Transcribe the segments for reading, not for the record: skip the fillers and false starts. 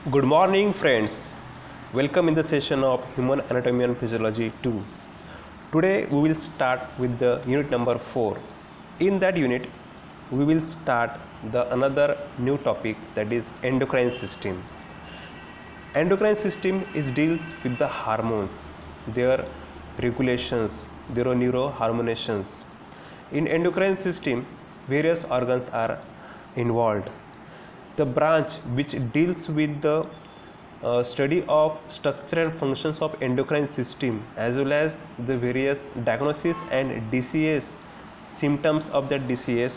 Good morning, friends. Welcome in the session of Human Anatomy and Physiology 2. Today we will start with the unit number 4. In that unit, we will start the another new topic, that is endocrine system. Endocrine system is deals with the hormones, their regulations, their neurohormonations. In endocrine system, various organs are involved. The branch which deals with the study of structure and functions of endocrine system, as well as the various diagnosis and disease symptoms of that disease,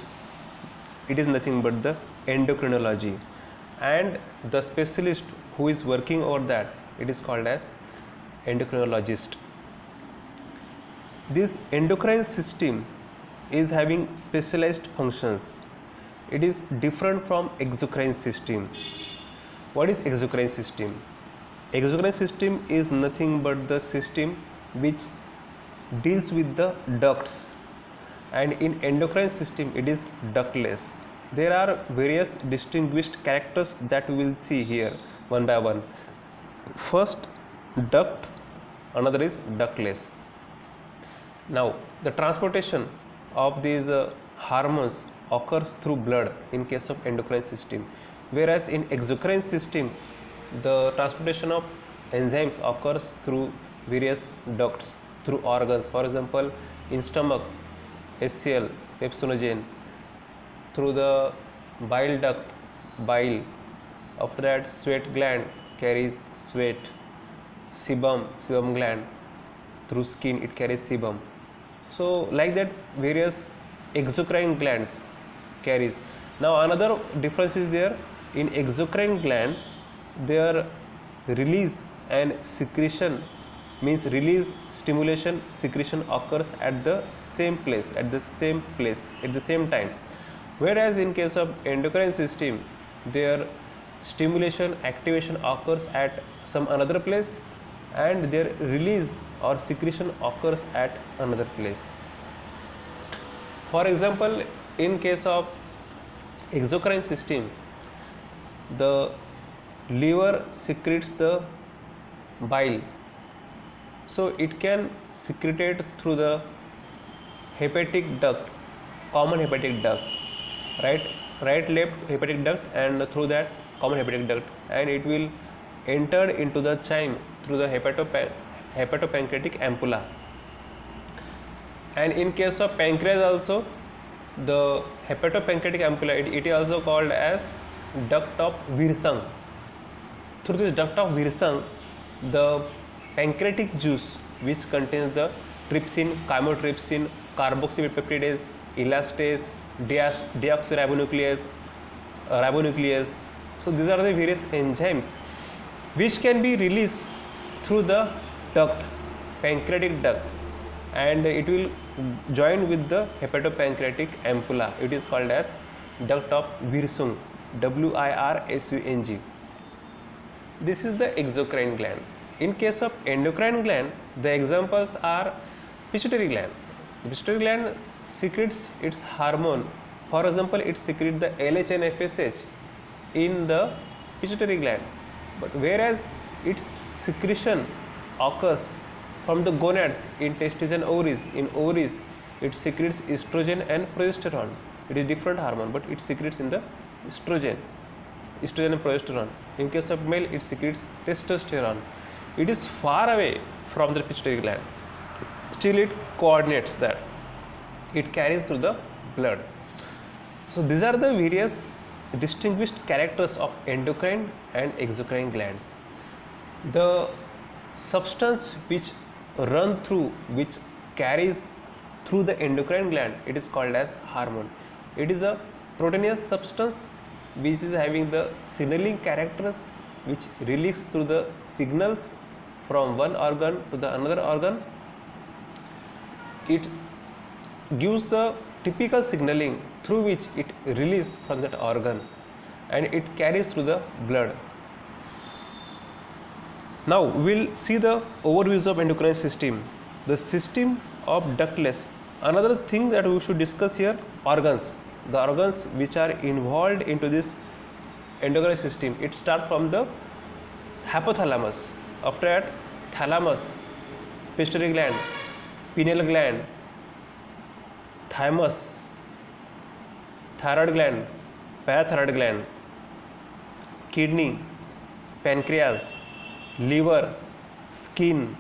it is nothing but the endocrinology, and the specialist who is working over that, it is called as endocrinologist. This endocrine system is having specialized functions. It is different from exocrine system. What is exocrine system? Exocrine system is nothing but the system which deals with the ducts, and in endocrine system it is ductless. There are various distinguished characters that we will see here one by one. First, duct, another is ductless. Now, the transportation of these hormones occurs through blood in case of endocrine system, whereas in exocrine system the transportation of enzymes occurs through various ducts, through organs. For example, in stomach, HCl, pepsinogen; through the bile duct, bile; after that sweat gland carries sweat; sebum gland, through skin it carries sebum. So like that various exocrine glands carries. Now another difference is there. In exocrine gland, their release and secretion, means release, stimulation, secretion occurs at the same place, at the same time, whereas in case of endocrine system, their stimulation, activation occurs at some another place, and their release or secretion occurs at another place. For example, in case of exocrine system, the liver secretes the bile, so it can secrete it through the hepatic duct, common hepatic duct, right left hepatic duct, and through that common hepatic duct, and it will enter into the chyme through the hepatopancreatic ampulla. And in case of pancreas also, the hepatopancreatic ampulla, it is also called as duct of Wirsung. Through this duct of Wirsung, the pancreatic juice, which contains the trypsin, chymotrypsin, carboxypeptidase, elastase, deoxyribonuclease, ribonuclease. So these are the various enzymes which can be released through the duct, pancreatic duct, and it will join with the hepatopancreatic ampulla. It is called as duct of Wirsung, Wirsung. This is the exocrine gland. In case of endocrine gland, the examples are pituitary gland. The pituitary gland secretes its hormone. For example, it secretes the LH and FSH in the pituitary gland, but whereas its secretion occurs from the gonads in testes and ovaries. In ovaries, it secretes estrogen and progesterone. It is different hormone, but it secretes in the estrogen and progesterone. In case of male, it secretes testosterone. It is far away from the pituitary gland, still it coordinates that, it carries through the blood. So these are the various distinguished characters of endocrine and exocrine glands. The substance which carries through the endocrine gland, it is called as hormone. It is a proteinous substance which is having the signaling characters, which release through the signals from one organ to the another organ. It gives the typical signaling through which it releases from that organ, and it carries through the blood. Now we will see the overviews of endocrine system. The system of ductless. Another thing that we should discuss here, organs. The organs which are involved into this endocrine system, it starts from the hypothalamus. After that, thalamus, pituitary gland, pineal gland, thymus, thyroid gland, parathyroid gland, kidney, pancreas, liver, skin,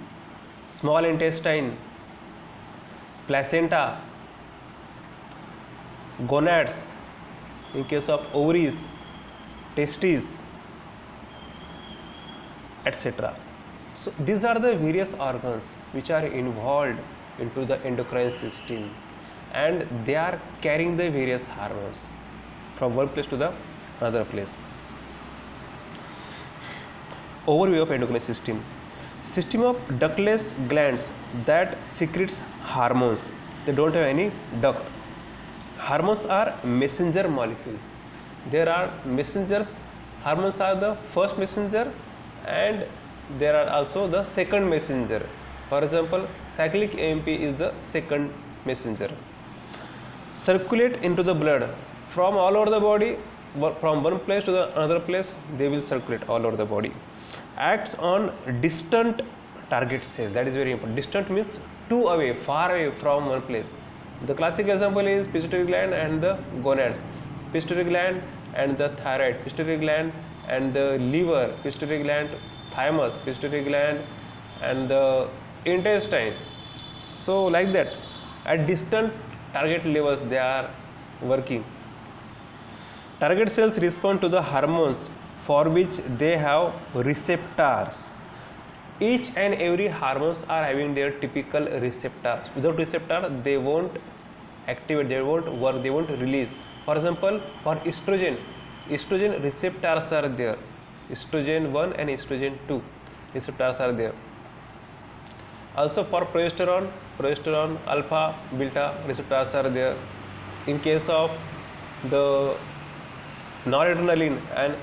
small intestine, placenta, gonads, in case of ovaries, testes, etc. So these are the various organs which are involved into the endocrine system, and they are carrying the various hormones from one place to the another place. Overview of endocrine system. System of ductless glands that secretes hormones. They don't have any duct. Hormones are messenger molecules. There are messengers. Hormones are the first messenger, and there are also the second messenger. For example, cyclic AMP is the second messenger. Circulate into the blood from all over the body, from one place to the another place. They will circulate all over the body. Acts on distant target cells. That is very important. Distant means too away, far away from one place. The classic example is pituitary gland and the gonads, pituitary gland and the thyroid, pituitary gland and the liver, pituitary gland, thymus, pituitary gland and the intestine. So like that, at distant target levels they are working. Target cells respond to the hormones for which they have receptors. Each and every hormones are having their typical receptors. Without receptor, they won't activate, they won't work, they won't release. For example, for estrogen receptors are there. Estrogen 1 and estrogen 2 receptors are there. Also for progesterone alpha, beta receptors are there. In case of the noradrenaline and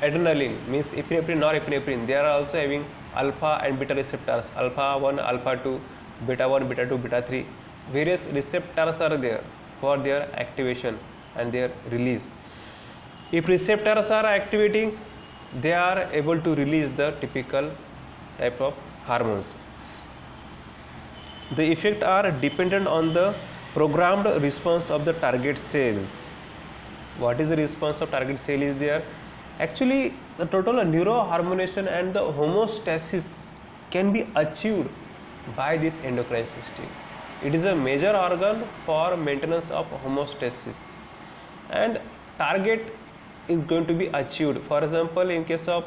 adrenaline, means epinephrine, norepinephrine, they are also having alpha and beta receptors, alpha 1, alpha 2, beta 1, beta 2, beta 3. Various receptors are there for their activation and their release. If receptors are activating, they are able to release the typical type of hormones. The effects are dependent on the programmed response of the target cells. What is the response of target cell is there? Actually, the total neurohormonation and the homeostasis can be achieved by this endocrine system. It is a major organ for maintenance of homeostasis, and target is going to be achieved. For example, in case of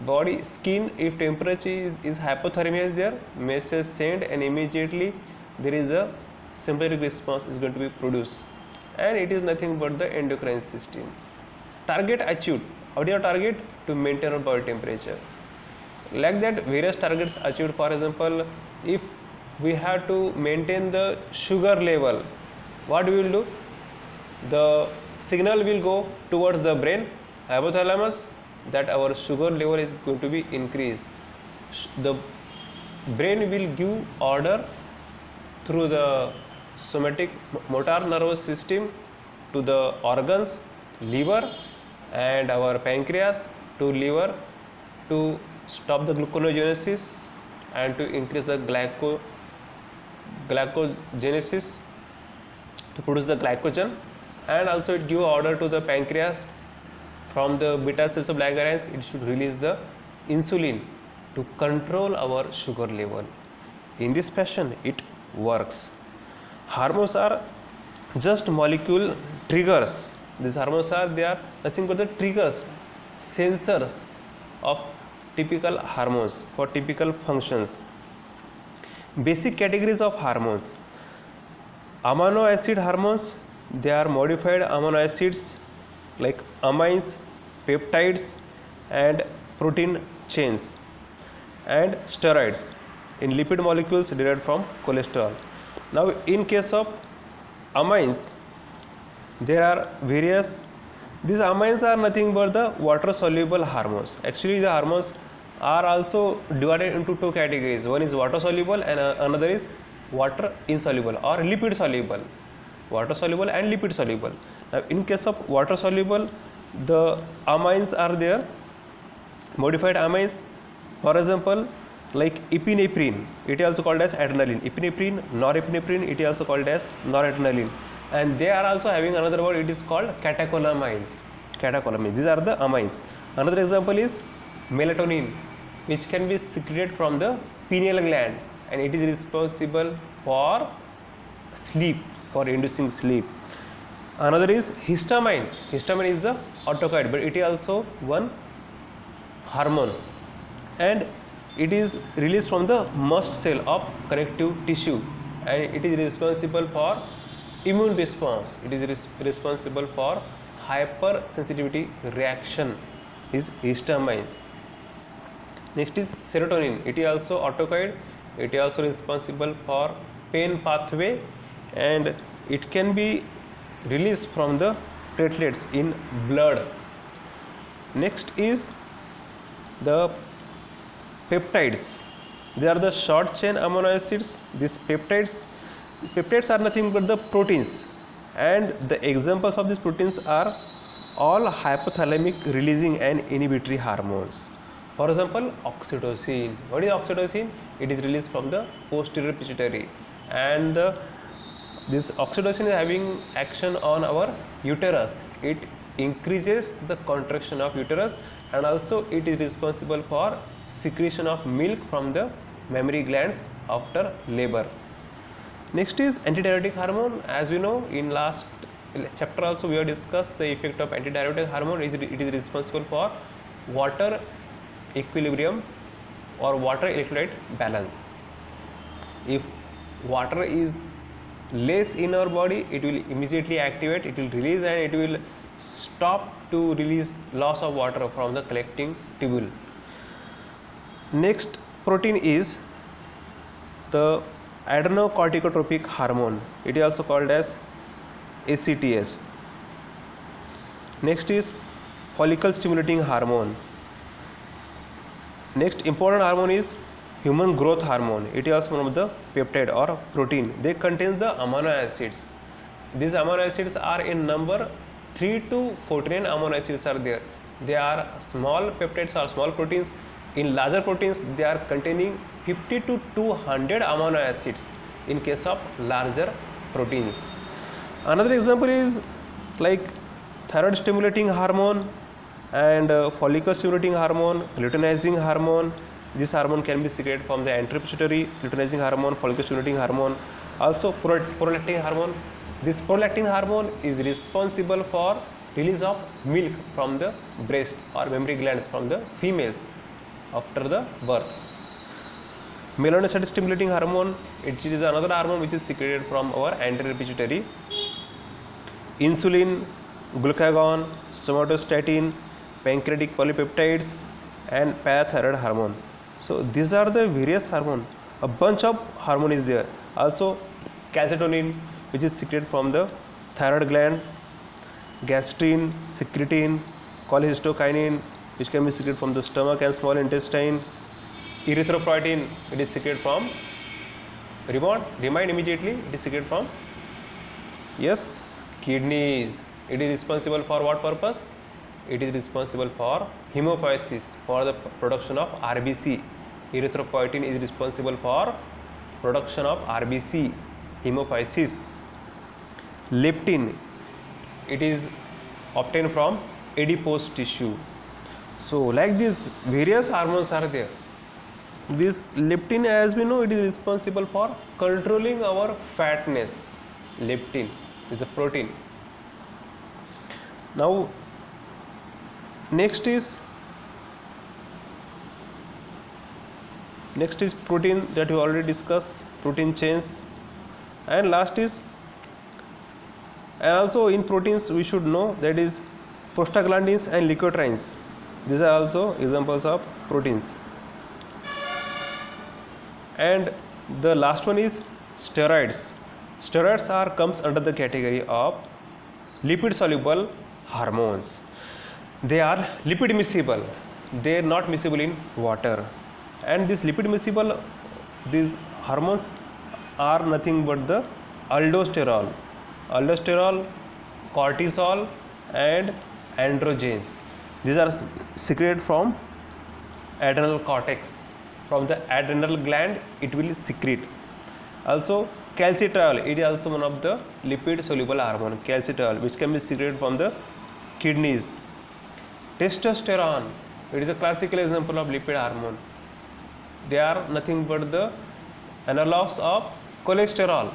body skin, if temperature is hypothermia is there, message sent and immediately there is a sympathetic response is going to be produced, and it is nothing but the endocrine system. Target achieved. How do you target? To maintain our body temperature. Like that, various targets achieved. For example, if we have to maintain the sugar level, what we will do? The signal will go towards the brain, hypothalamus, that our sugar level is going to be increased. The brain will give order through the somatic motor nervous system to the organs, liver and our pancreas, to liver to stop the gluconeogenesis and to increase the glycogenesis, to produce the glycogen, and also it give order to the pancreas from the beta cells of Langerhans. It should release the insulin to control our sugar level. In this fashion it works. Hormones are just molecule triggers. These hormones are, they are nothing but the triggers, sensors of typical hormones for typical functions. Basic categories of hormones. Amino acid hormones, they are modified amino acids like amines, peptides and protein chains, and steroids in lipid molecules derived from cholesterol. Now in case of amines, there are various. These amines are nothing but the water soluble hormones. Actually the hormones are also divided into two categories. One is water soluble and another is water insoluble or lipid soluble. Water soluble and lipid soluble. Now in case of water soluble, the amines are there Modified amines, for example, like epinephrine, it is also called as adrenaline. Epinephrine, norepinephrine, it is also called as noradrenaline, and they are also having another word, it is called catecholamines. Catecholamines, these are the amines. Another example is melatonin, which can be secreted from the pineal gland, and it is responsible for sleep, for inducing sleep. Another is histamine. Histamine is the autocoid, but it is also one hormone, and it is released from the mast cell of connective tissue, and it is responsible for immune response. It is responsible for hypersensitivity reaction, is histamines. Next is serotonin. It is also autocoid. It is also responsible for pain pathway, and it can be released from the platelets in blood. Next is the peptides. They are the short chain amino acids. These peptides are nothing but the proteins, and the examples of these proteins are all hypothalamic releasing and inhibitory hormones. For example, oxytocin. What is oxytocin? It is released from the posterior pituitary, and this oxytocin is having action on our uterus. It increases the contraction of uterus, and also it is responsible for secretion of milk from the mammary glands after labor. Next is antidiuretic hormone. As we know, in last chapter also we have discussed the effect of antidiuretic hormone. It is responsible for water equilibrium or water electrolyte balance. If water is less in our body, it will immediately activate, it will release, and it will stop to release loss of water from the collecting tubule. Next protein is the adrenocorticotropic hormone. It is also called as ACTH. Next is follicle stimulating hormone. Next important hormone is human growth hormone. It is also one of the peptide or protein. They contain the amino acids. These amino acids are in number 3 to 14 amino acids are there. They are small peptides or small proteins. In larger proteins, they are containing 50 to 200 amino acids in case of larger proteins. Another example is like thyroid stimulating hormone and follicle stimulating hormone, luteinizing hormone. This hormone can be secreted from the anterior pituitary. Luteinizing hormone, follicle stimulating hormone, also prolactin hormone. This prolactin hormone is responsible for release of milk from the breast or mammary glands from the females after the birth. Melanocyte stimulating hormone, it is another hormone which is secreted from our anterior pituitary. Insulin, glucagon, somatostatin, pancreatic polypeptides, and parathyroid hormone. So these are the various hormones. A bunch of hormone is there. Also calcitonin, which is secreted from the thyroid gland, gastrin, secretin, cholecystokinin, which can be secreted from the stomach and small intestine. Erythropoietin, it is secreted from, remind immediately, it is secreted from, yes, kidneys. It is responsible for what purpose? It is responsible for hemopoiesis, for the production of RBC. Erythropoietin is responsible for production of RBC, hemopoiesis. Leptin, it is obtained from adipose tissue. So like these various hormones are there. This leptin, as we know, it is responsible for controlling our fatness. Leptin is a protein. Now next is protein that we already discussed, protein chains, and last is, and also in proteins we should know that is prostaglandins and leukotrienes. These are also examples of proteins. And the last one is steroids. Steroids comes under the category of lipid soluble hormones. They are lipid miscible. They are not miscible in water. And this lipid miscible, these hormones are nothing but the aldosterone, cortisol, and androgens. These are secreted from adrenal cortex. From the adrenal gland it will secrete. Also calcitriol, it is also one of the lipid soluble hormone, calcitriol, which can be secreted from the kidneys. Testosterone, it is a classical example of lipid hormone. They are nothing but the analogs of cholesterol.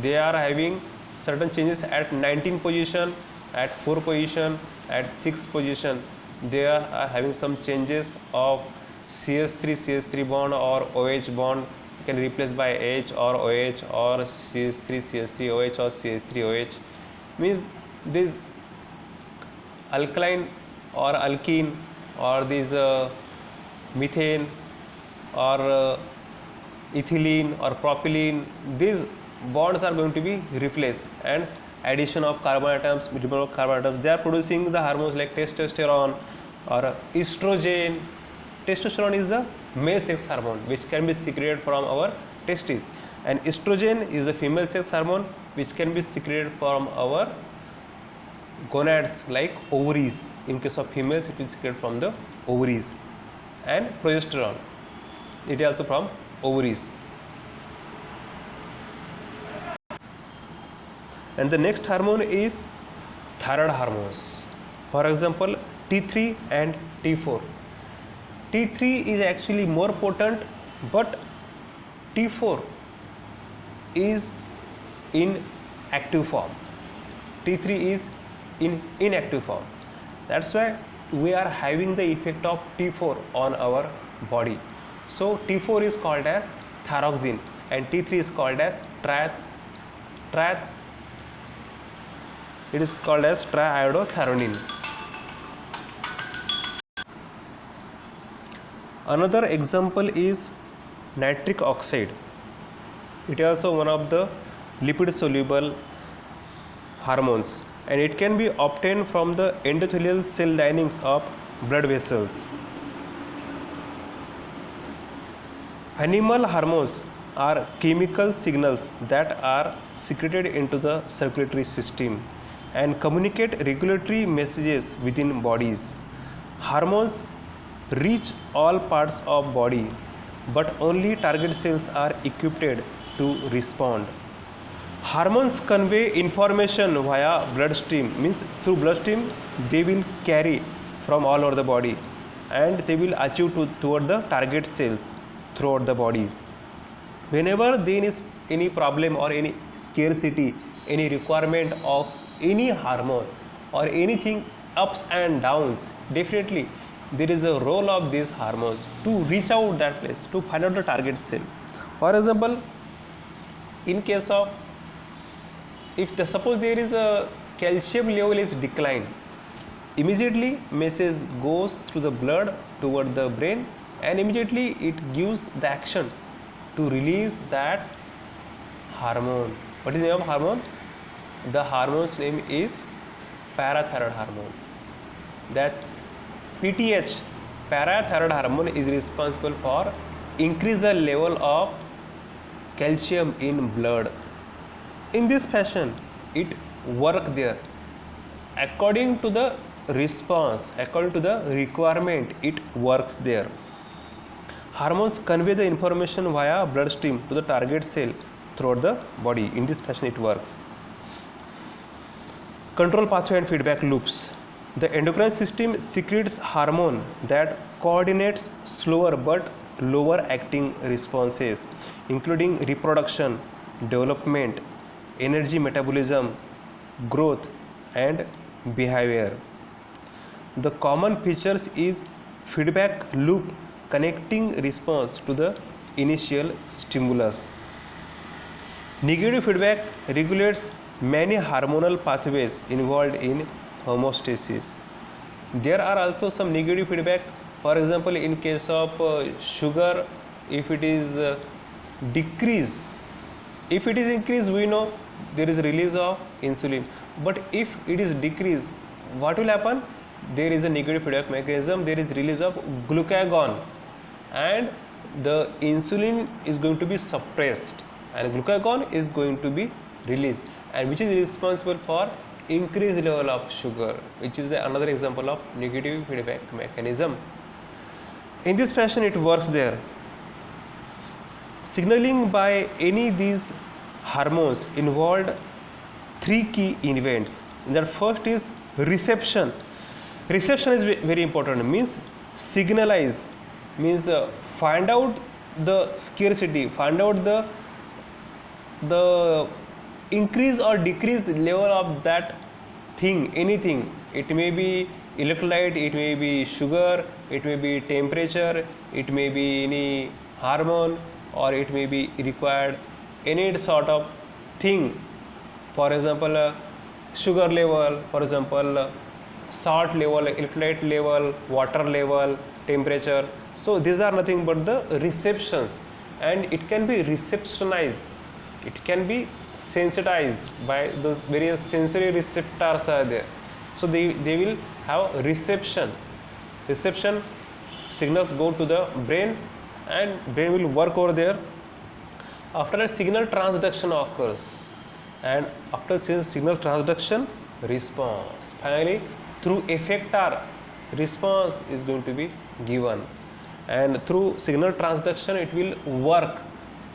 They are having certain changes at 19 position, at 4 position, at 6 position. They are having some changes of CH3 bond or OH bond, can replace by H or OH or CH3 OH or CH3 OH. Means this alkaline or alkene or this methane or ethylene or propylene, these bonds are going to be replaced, and addition of carbon atoms, removal of carbon atoms, they are producing the hormones like testosterone or estrogen. Testosterone is the male sex hormone which can be secreted from our testes, and estrogen is the female sex hormone which can be secreted from our gonads like ovaries. In case of females, it is secreted from the ovaries. And progesterone, it is also from ovaries. And the next hormone is thyroid hormones. For example, T3 and T4. T3 is actually more potent, but T4 is in active form. T3 is in inactive form. That's why we are having the effect of T4 on our body. So T4 is called as thyroxine and T3 is called as triiodothyronine. Another example is nitric oxide. It is also one of the lipid soluble hormones, and it can be obtained from the endothelial cell linings of blood vessels. Animal hormones are chemical signals that are secreted into the circulatory system and communicate regulatory messages within bodies. Hormones reach all parts of body, but only target cells are equipped to respond. Hormones convey information via bloodstream, means through bloodstream they will carry from all over the body, and they will achieve toward the target cells throughout the body. Whenever there is any problem or any scarcity, any requirement of any hormone or anything ups and downs, definitely there is a role of these hormones to reach out that place, to find out the target cell. For example, in case of, suppose there is a calcium level is declined, immediately message goes through the blood toward the brain, and immediately it gives the action to release that hormone. What is the name of hormone? The hormone's name is parathyroid hormone. That's PTH, parathyroid hormone, is responsible for increase the level of calcium in blood. In this fashion, it works there. According to the response, according to the requirement, it works there. Hormones convey the information via bloodstream to the target cell throughout the body. In this fashion, it works. Control pathway and feedback loops. The endocrine system secretes hormone that coordinates slower but lower acting responses, including reproduction, development, energy metabolism, growth, and behavior. The common features is feedback loop connecting response to the initial stimulus. Negative feedback regulates many hormonal pathways involved in homeostasis. There are also some negative feedback. For example, in case of sugar, if it is decrease, if it is increase, we know there is release of insulin, but if it is decrease, what will happen? There is a negative feedback mechanism, there is release of glucagon, and the insulin is going to be suppressed and glucagon is going to be released, and which is responsible for increased level of sugar, which is another example of negative feedback mechanism. In this fashion it works there. Signaling by any these hormones involved three key events. That first is reception. Reception is very important, means signalize, means find out the scarcity, find out the increase or decrease level of that thing, anything. It may be electrolyte, it may be sugar, it may be temperature, it may be any hormone, or it may be required any sort of thing. For example, sugar level, for example, salt level, electrolyte level, water level, temperature. So these are nothing but the receptions, and it can be receptionized, it can be sensitized by those various sensory receptors are there. So they will have reception. Reception signals go to the brain, and brain will work over there. After that, signal transduction occurs, and after signal transduction, response. Finally, through effector, response is going to be given, and through signal transduction it will work,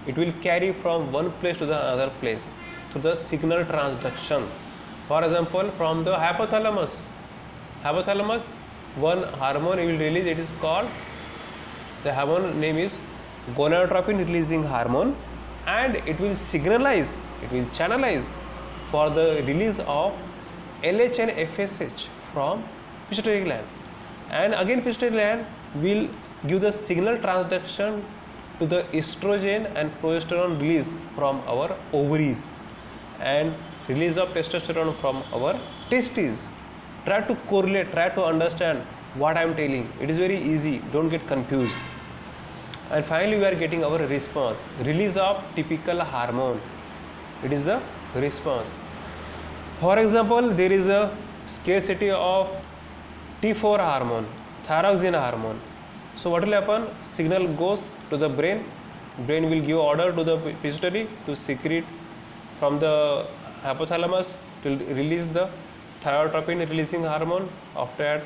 it will carry from one place to the other place through the signal transduction. For example, from the hypothalamus, one hormone will release, it is called, the hormone name is gonadotropin releasing hormone, and it will signalize, it will channelize for the release of LH and FSH from pituitary gland, and again pituitary gland will give the signal transduction to the estrogen and progesterone release from our ovaries, and release of testosterone from our testes. Try to correlate, try to understand what I am telling. It is very easy, don't get confused. And finally we are getting our response, release of typical hormone. It is the response. For example, there is a scarcity of T4 hormone, thyroxine hormone. So what will happen? Signal goes to the brain, brain will give order to the pituitary to secrete from the hypothalamus to release the thyrotropin releasing hormone. After that,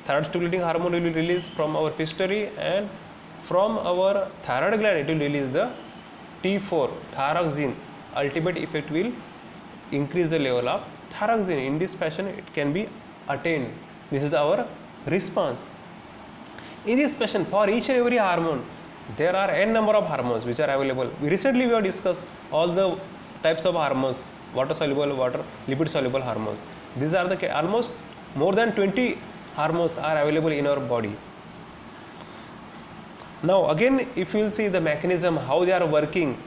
thyroid stimulating hormone will be released from our pituitary, and from our thyroid gland it will release the T4 thyroxine. Ultimate effect will increase the level of thyroxine. In this fashion it can be attained. This is our response. In this fashion, for each and every hormone there are n number of hormones which are available. Recently we have discussed all the types of hormones, water soluble, lipid soluble hormones. These are the almost more than 20 hormones are available in our body. Now again, if you will see the mechanism how they are working,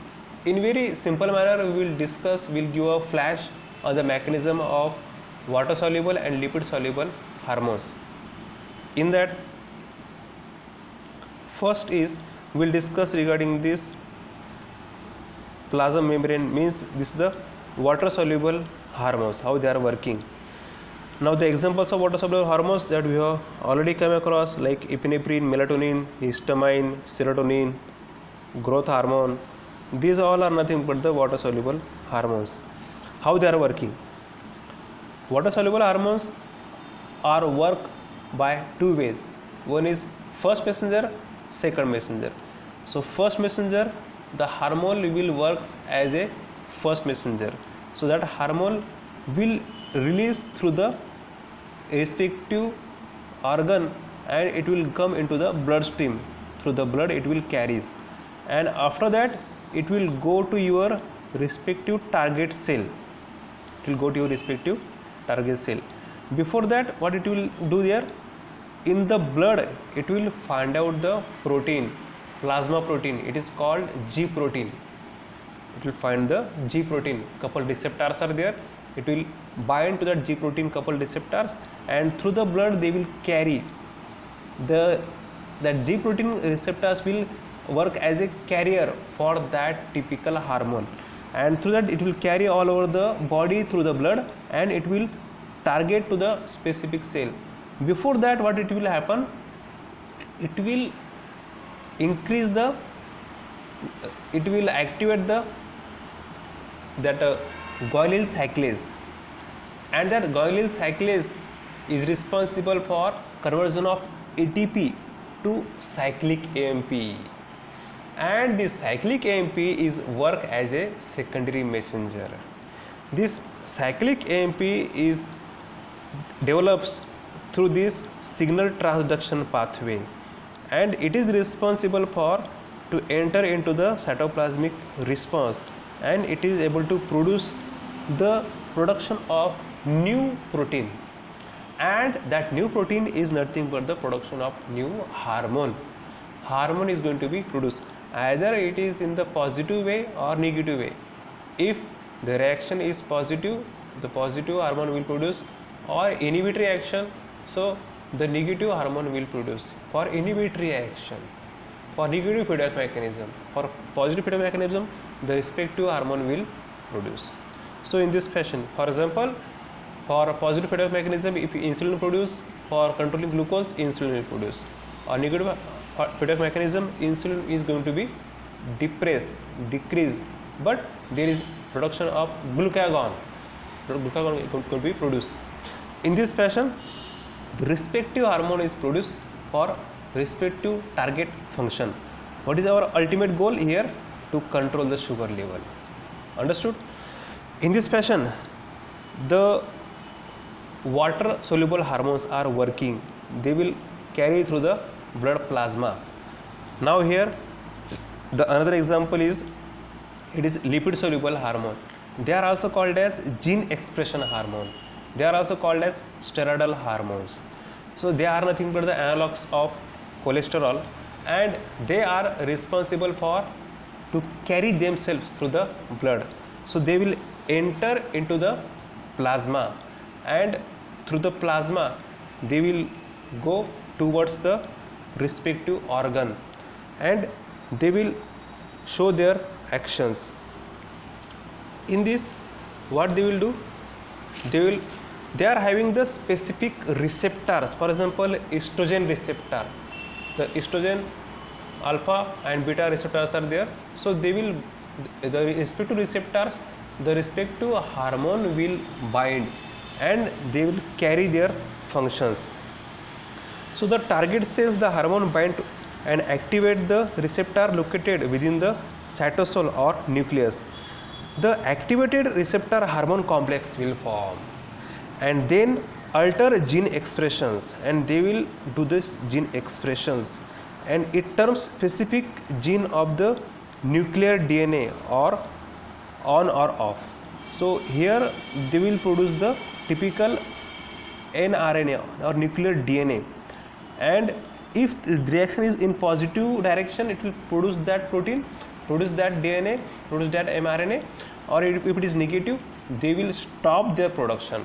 in very simple manner we will discuss, we will give a flash on the mechanism of water soluble and lipid soluble hormones. In that, first is we will discuss regarding this plasma membrane, means this is the water soluble hormones, how they are working. Now the examples of water soluble hormones that we have already come across, like epinephrine, melatonin, histamine, serotonin, growth hormone, these all are nothing but the water soluble hormones. How they are working? Water soluble hormones are work by two ways. One is first messenger, second messenger. So first messenger, the hormone will works as a first messenger. So that hormone will release through the respective organ, and it will come into the bloodstream. Through the blood it will carries, and after that it will go to your respective target cell. It will go to your respective target cell. Before that, what it will do there? In the blood it will find out the protein, plasma protein. It is called G protein. It will find the G protein. Couple receptors are there. It will bind to that G protein couple receptors, and through the blood they will carry that G protein receptors will work as a carrier for that typical hormone, and through that it will carry all over the body through the blood, and it will target to the specific cell. Before that, what it will happen? It will increase the, it will activate the guanylyl cyclase, and that guanylyl cyclase is responsible for conversion of ATP to cyclic AMP, and the cyclic AMP is work as a secondary messenger. This cyclic AMP is develops through this signal transduction pathway, and it is responsible for to enter into the cytoplasmic response, and it is able to produce the production of new protein, and that new protein is nothing but the production of new hormone. Hormone is going to be produced, either it is in the positive way or negative way. If the reaction is positive, the positive hormone will produce, or inhibitory action, so the negative hormone will produce. For inhibitory action, for negative feedback mechanism, for positive feedback mechanism, the respective hormone will produce. So in this fashion, for example, for a positive feedback mechanism, if insulin produce, for controlling glucose, insulin will produce. Or negative feedback mechanism, insulin is going to be decreased, but there is production of glucagon is going to be produced. In this fashion, the respective hormone is produced for respective target function. What is our ultimate goal here? To control the sugar level. Understood? In this fashion, the water soluble hormones are working. They will carry through the blood plasma. Now here the another example is, it is lipid soluble hormone. They are also called as gene expression hormone. They are also called as steroidal hormones. So they are nothing but the analogs of cholesterol, and they are responsible for to carry themselves through the blood. So they will enter into the plasma, and through the plasma they will go towards the respective organ, and they will show their actions. In this, what they will do, they are having the specific receptors. For example, estrogen receptor, the estrogen alpha and beta receptors are there. So they will, the respective receptors, the respective hormone will bind, and they will carry their functions. So the target cells, the hormone bind and activate the receptor located within the cytosol or nucleus. The activated receptor hormone complex will form, and then alter gene expressions, and they will do this gene expressions, and it terms specific gene of the nuclear DNA or on or off. So here they will produce the typical nRNA or nuclear DNA, and if the reaction is in positive direction, it will produce that protein, produce that DNA, produce that mRNA, or if it is negative, they will stop their production.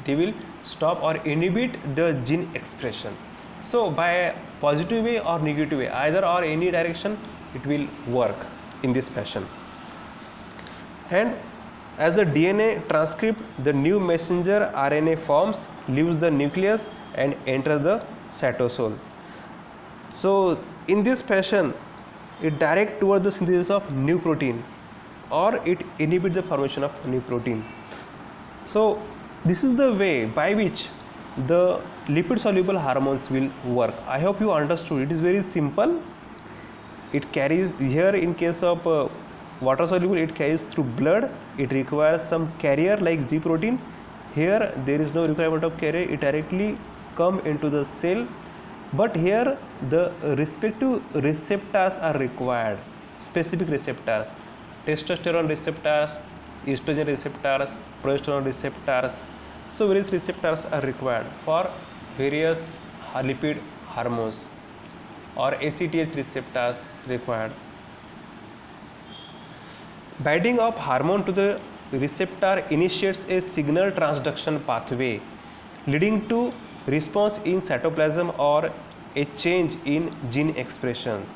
They will stop or inhibit the gene expression. So by positive way or negative way, either or any direction, it will work in this fashion. And as the DNA transcript, the new messenger RNA forms, leaves the nucleus and enter the cytosol. So in this fashion, it direct toward the synthesis of new protein, or it inhibits the formation of new protein. So this is the way by which the lipid soluble hormones will work. I hope you understood. It is very simple. It carries here, in case of water soluble, it carries through blood. It requires some carrier like G protein. Here there is no requirement of carrier, it directly come into the cell. But here the respective receptors are required, specific receptors, testosterone receptors, estrogen receptors, progesterone receptors. So various receptors are required for various lipid hormones, or ACTH receptors required. Binding of hormone to the receptor initiates a signal transduction pathway, leading to response in cytoplasm or a change in gene expressions.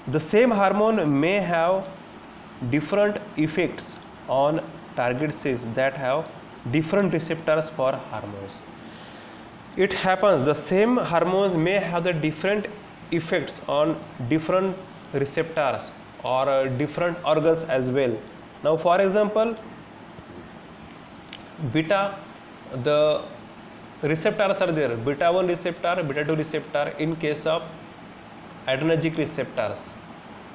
The same hormone may have different effects on target cells that have different receptors for hormones. It happens the same hormone may have the different effects on different receptors or different organs as well. Now for example, beta, the receptors are there, beta 1 receptor, beta 2 receptor in case of adrenergic receptors.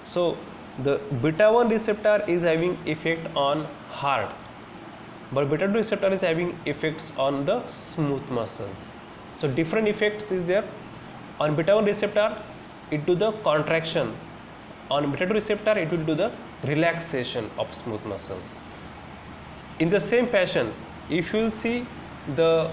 So the beta 1 receptor is having effect on heart, but beta 2 receptor is having effects on the smooth muscles. So different effects is there. On beta 1 receptor it do the contraction, on beta 2 receptor it will do the relaxation of smooth muscles. In the same fashion, if you will see the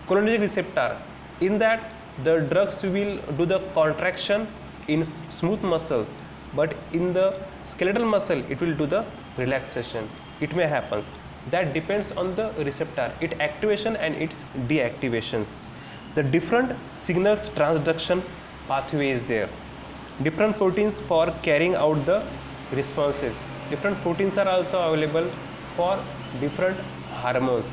cholinergic receptor, in that the drugs will do the contraction in smooth muscles, but in the skeletal muscle it will do the relaxation. It may happen. That depends on the receptor, its activation and its deactivations. The different signals transduction pathway is there. Different proteins for carrying out the responses. Different proteins are also available for different hormones.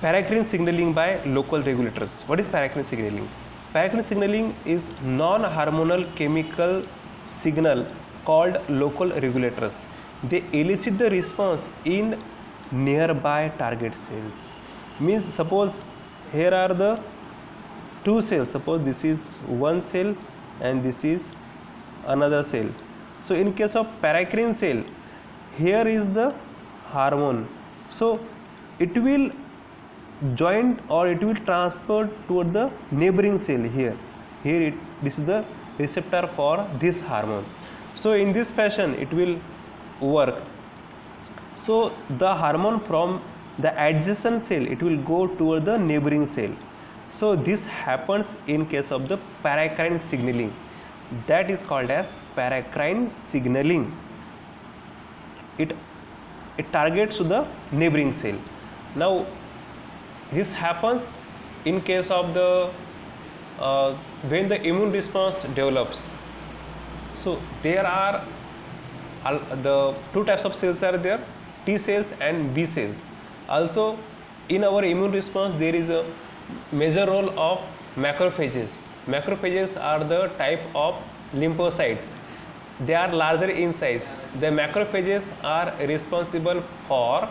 Paracrine signaling by local regulators. What is paracrine signaling? Paracrine signaling is non-hormonal chemical signal called local regulators. They elicit the response in nearby target cells. Means suppose here are the two cells. Suppose this is one cell and this is another cell. So in case of paracrine cell, here is the hormone. So it will join or it will transfer toward the neighboring cell here. This is the receptor for this hormone. So in this fashion it will work. So the hormone from the adjacent cell it will go toward the neighboring cell. So this happens in case of the paracrine signaling. That is called as paracrine signaling. It targets to the neighboring cell. Now this happens in case of the when the immune response develops. So there are the two types of cells are there, T cells and B cells. Also in our immune response there is a major role of macrophages. Macrophages are the type of lymphocytes. They are larger in size. The macrophages are responsible for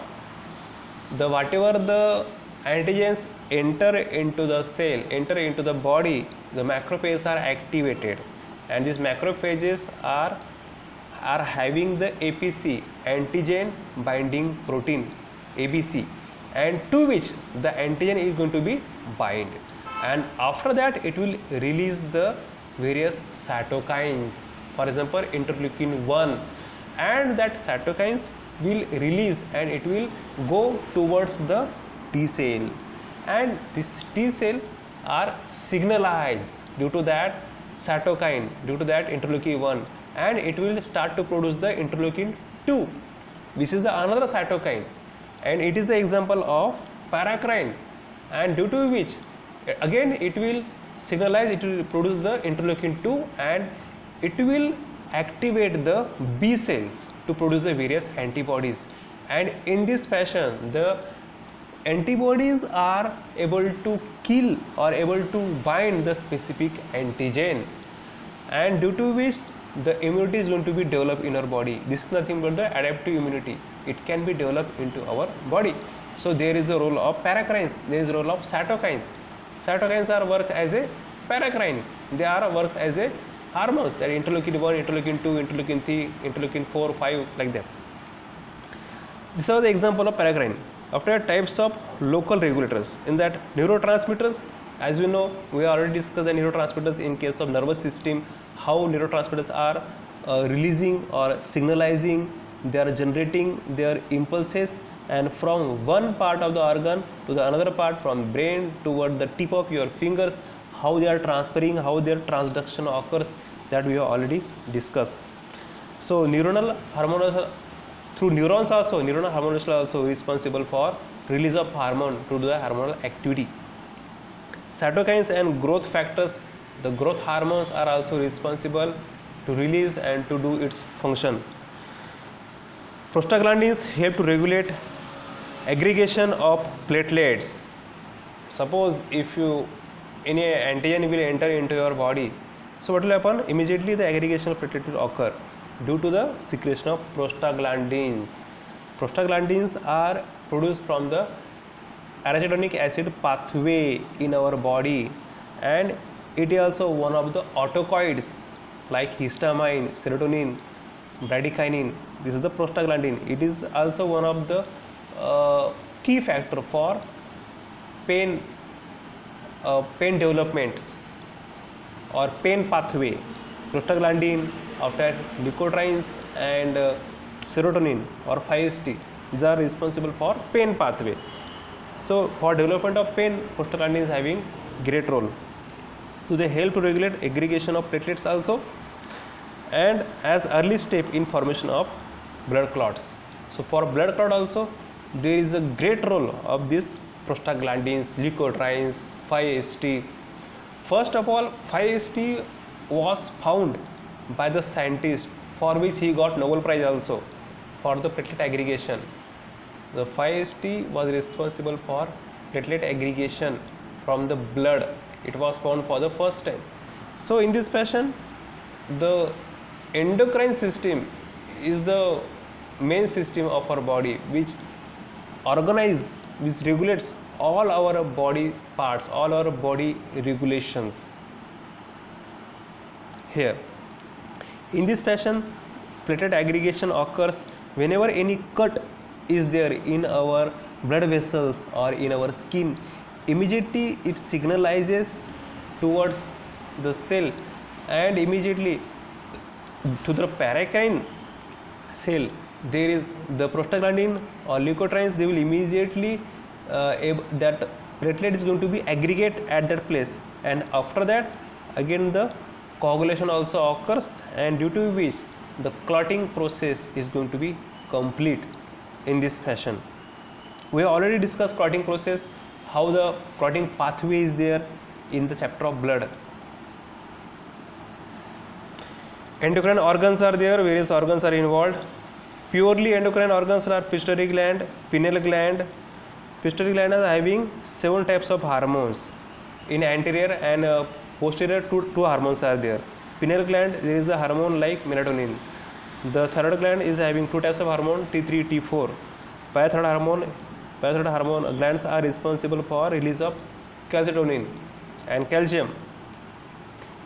the whatever the antigens enter into the cell, enter into the body, the macrophages are activated, and these macrophages are having the APC, antigen binding protein, ABC, and to which the antigen is going to be bind, and after that it will release the various cytokines, for example interleukin 1, and that cytokines will release and it will go towards the T cell, and this T cell are signalized due to that cytokine, due to that interleukin 1, and it will start to produce the interleukin 2, which is the another cytokine, and it is the example of paracrine, and due to which again it will signalize, it will produce the interleukin 2, and it will activate the B cells to produce the various antibodies, and in this fashion the antibodies are able to kill or able to bind the specific antigen, and due to which the immunity is going to be developed in our body. This is nothing but the adaptive immunity. It can be developed into our body. So there is the role of paracrines, there is the role of cytokines. Cytokines are work as a paracrine. They are work as a hormones, that interleukin 1, interleukin 2, interleukin 3, interleukin 4, 5, like that. These are the example of paracrine. After types of local regulators, in that neurotransmitters, as we know, we already discussed the neurotransmitters in case of nervous system, how neurotransmitters are releasing or signalizing, they are generating their impulses, and from one part of the organ to the another part, from brain toward the tip of your fingers, how they are transferring, how their transduction occurs, that we have already discussed. So neuronal hormonal, through neurons also, neuronal hormones are also responsible for release of hormone to do the hormonal activity. Cytokines and growth factors, the growth hormones are also responsible to release and to do its function. Prostaglandins help to regulate aggregation of platelets. Suppose if any antigen will enter into your body, so what will happen? Immediately the aggregation of platelet will occur due to the secretion of prostaglandins. Prostaglandins are produced from the arachidonic acid pathway in our body, and It is also one of the autocoids like histamine, serotonin, bradykinin. This is the prostaglandin. It is also one of the key factor for pain developments or pain pathway. Prostaglandin, after leukotrienes and serotonin or 5-HT, these are responsible for pain pathway. So for development of pain, prostaglandin is having great role. So they help to regulate aggregation of platelets also, and as early step in formation of blood clots. So for blood clot also there is a great role of this prostaglandins, leukotrienes, 5-HT. First of all, 5-HT was found by the scientist for which he got Nobel Prize also for the platelet aggregation. The 5-HT was responsible for platelet aggregation from the blood. It was found for the first time. So in this fashion, the endocrine system is the main system of our body which regulates all our body parts, all our body regulations. Here in this fashion, platelet aggregation occurs whenever any cut is there in our blood vessels or in our skin. Immediately it signalizes towards the cell, and immediately to the paracrine cell there is the prostaglandin or leukotrienes. They will immediately that platelet is going to be aggregate at that place, and after that again the coagulation also occurs, and due to which the clotting process is going to be complete in this fashion. We have already discussed clotting process, how the clotting pathway is there in the chapter of blood. Endocrine organs are there, various organs are involved. Purely endocrine organs are pituitary gland, pineal gland. Pituitary gland is having 7 types of hormones. In anterior and posterior, two hormones are there. Pineal gland, there is a hormone like melatonin. The thyroid gland is having 2 types of hormone, T3, T4. Parathyroid hormone glands are responsible for release of calcitonin and calcium.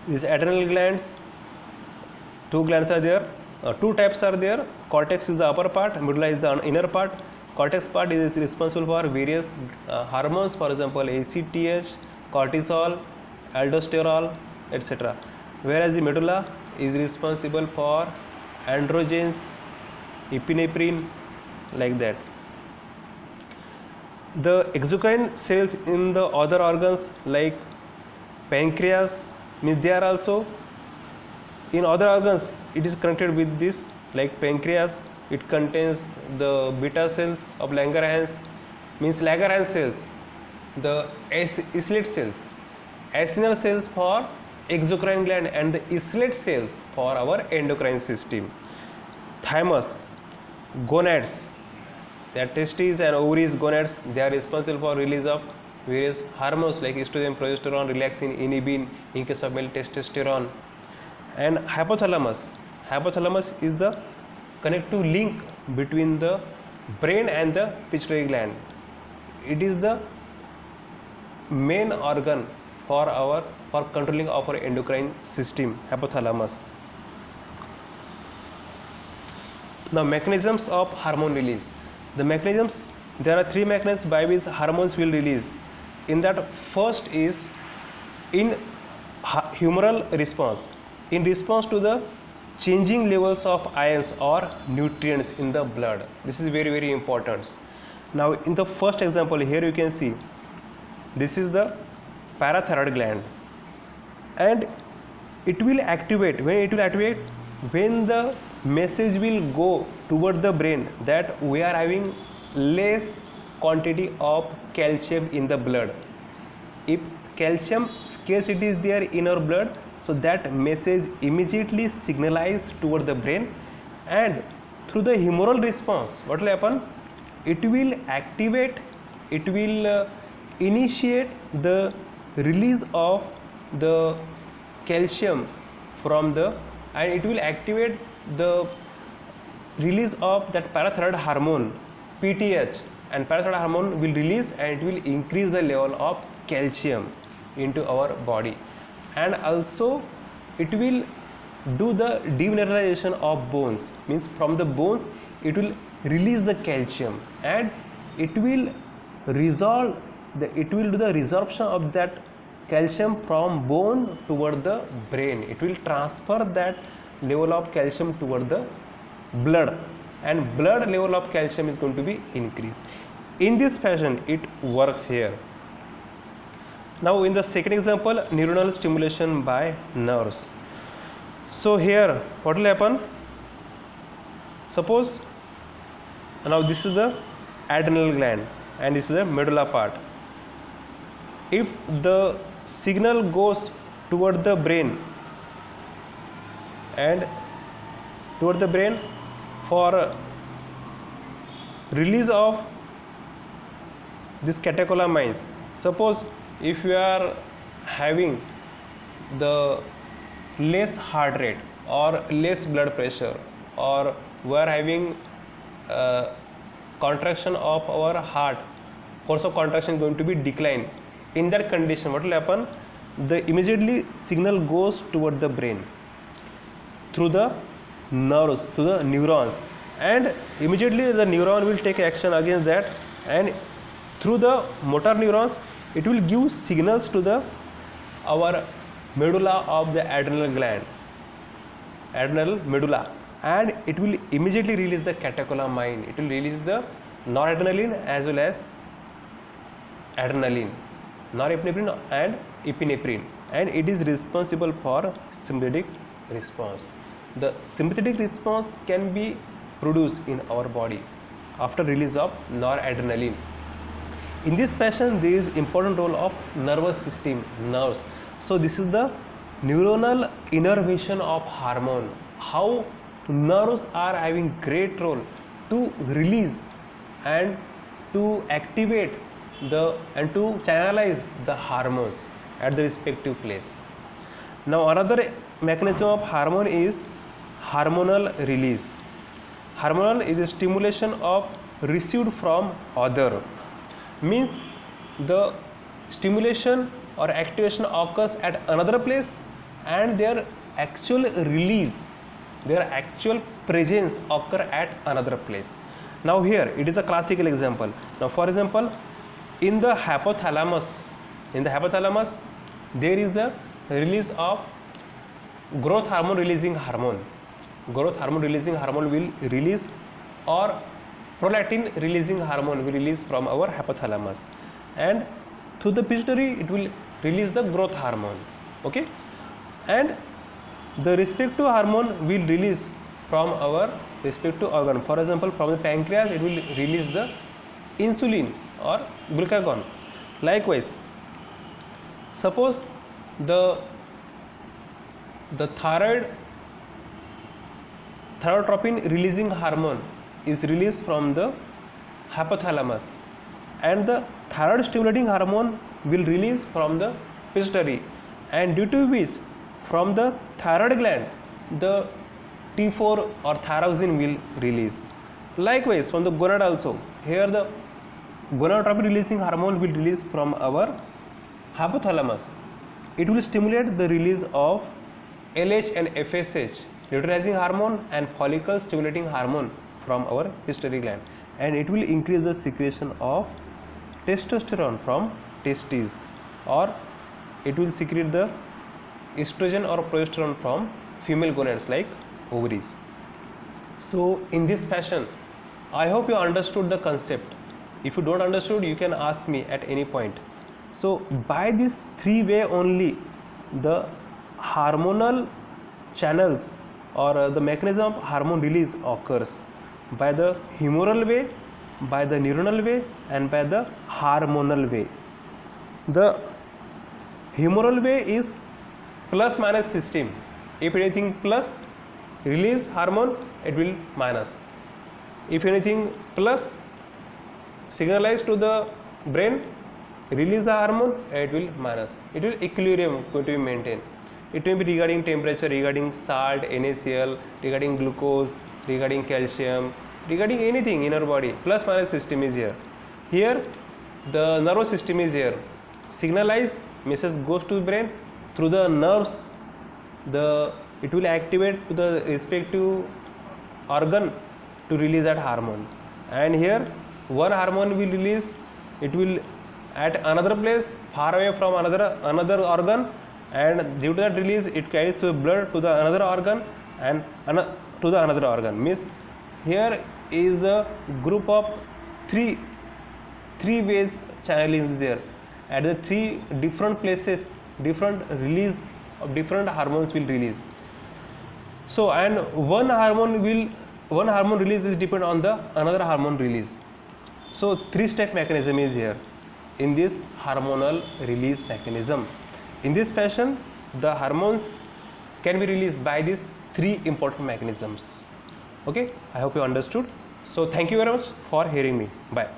These adrenal glands, 2 glands are there, 2 types are there. Cortex is the upper part, medulla is the inner part. Cortex part is responsible for various hormones, for example ACTH, cortisol, aldosterone, etc. Whereas the medulla is responsible for androgens, epinephrine, like that. The exocrine cells in the other organs like pancreas, means they are also in other organs. It is connected with this, like pancreas, it contains the beta cells of Langerhans, means Langerhans cells, the islet cells, acinal cells for exocrine gland, and the islet cells for our endocrine system. Thymus, gonads, they are testes and ovaries, gonads, they are responsible for release of various hormones like estrogen, progesterone, relaxin, inhibin, in case of male testosterone. And hypothalamus is the connective link between the brain and the pituitary gland. It is the main organ for controlling our endocrine system, hypothalamus. Now mechanisms of hormone release. The mechanisms, there are 3 mechanisms by which hormones will release. In that, first is in humoral response, in response to the changing levels of ions or nutrients in the blood. This is very, very important. Now in the first example here you can see this is the parathyroid gland, and it will activate. When the message will go toward the brain that we are having less quantity of calcium in the blood. If calcium scarcity is there in our blood, so that message immediately signalized toward the brain, and through the humoral response what will happen, it will activate, it will initiate the release of the calcium from the, and it will activate the release of that parathyroid hormone PTH, and parathyroid hormone will release and it will increase the level of calcium into our body. and also it will do the demineralization of bones, means from the bones it will release the calcium, and it will it will do the resorption of that calcium from bone toward the brain. It will transfer that level of calcium toward the blood, and blood level of calcium is going to be increased. In this fashion it works here. Now in the second example, neuronal stimulation by nerves. So here what will happen? Suppose now this is the adrenal gland and this is the medulla part. If the signal goes toward the brain and toward the brain for release of this catecholamines, suppose if you are having the less heart rate or less blood pressure, or we are having contraction of our heart, force of contraction is going to be decline. In that condition what will happen? The immediately signal goes toward the brain through the nerves, through the neurons, and immediately the neuron will take action against that, and through the motor neurons it will give signals to the our medulla of the adrenal gland, adrenal medulla, and it will immediately release the catecholamine. It will release the noradrenaline as well as adrenaline, norepinephrine and epinephrine, and it is responsible for sympathetic response. The sympathetic response can be produced in our body after release of noradrenaline. In this fashion there is important role of nervous system, nerves. So this is the neuronal innervation of hormone, how nerves are having great role to release and to activate the and to channelize the hormones at the respective place. Now another mechanism of hormone is hormonal release. Hormonal is a stimulation of received from other, means the stimulation or activation occurs at another place and their actual release, their actual presence occur at another place. Now here it is a classical example. Now for example, in the hypothalamus there is the release of growth hormone releasing hormone. Growth hormone releasing hormone will release, or prolactin releasing hormone will release from our hypothalamus, and through the pituitary it will release the growth hormone. Okay, and the respective hormone will release from our respective organ. For example, from the pancreas it will release the insulin or glucagon. Likewise, suppose the thyrotropin releasing hormone is released from the hypothalamus, and the thyroid stimulating hormone will release from the pituitary, and due to which from the thyroid gland the T4 or thyroxine will release. Likewise from the gonad also, here the gonadotropin releasing hormone will release from our hypothalamus. It will stimulate the release of LH and FSH, luteinizing hormone and follicle stimulating hormone from our pituitary gland, and it will increase the secretion of testosterone from testes, or it will secrete the estrogen or progesterone from female gonads like ovaries. So in this fashion I hope you understood the concept. If you don't understood, you can ask me at any point. So by this three way only the hormonal channels or the mechanism of hormone release occurs, by the humoral way, by the neuronal way, and by the hormonal way. The humoral way is plus minus system. If anything plus release hormone, it will minus. If anything plus signalize to the brain, release the hormone, it will minus. It will equilibrium going to be maintained. It may be regarding temperature, regarding salt, NaCl, regarding glucose, regarding calcium, regarding anything in our body. Plus minus system is here. Here the nervous system is here. Signalize, message goes to the brain, through the nerves, it will activate to the respective organ to release that hormone, and here one hormone will release, it will at another place far away from another organ, and due to that release it carries the blood to the another organ and to the another organ. Means here is the group of three ways channel is there. At the three different places, different release of different hormones will release. So, and one hormone release is depend on the another hormone release. So, three-step mechanism is here in this hormonal release mechanism. In this fashion, the hormones can be released by these three important mechanisms. Okay, I hope you understood. So, thank you very much for hearing me. Bye.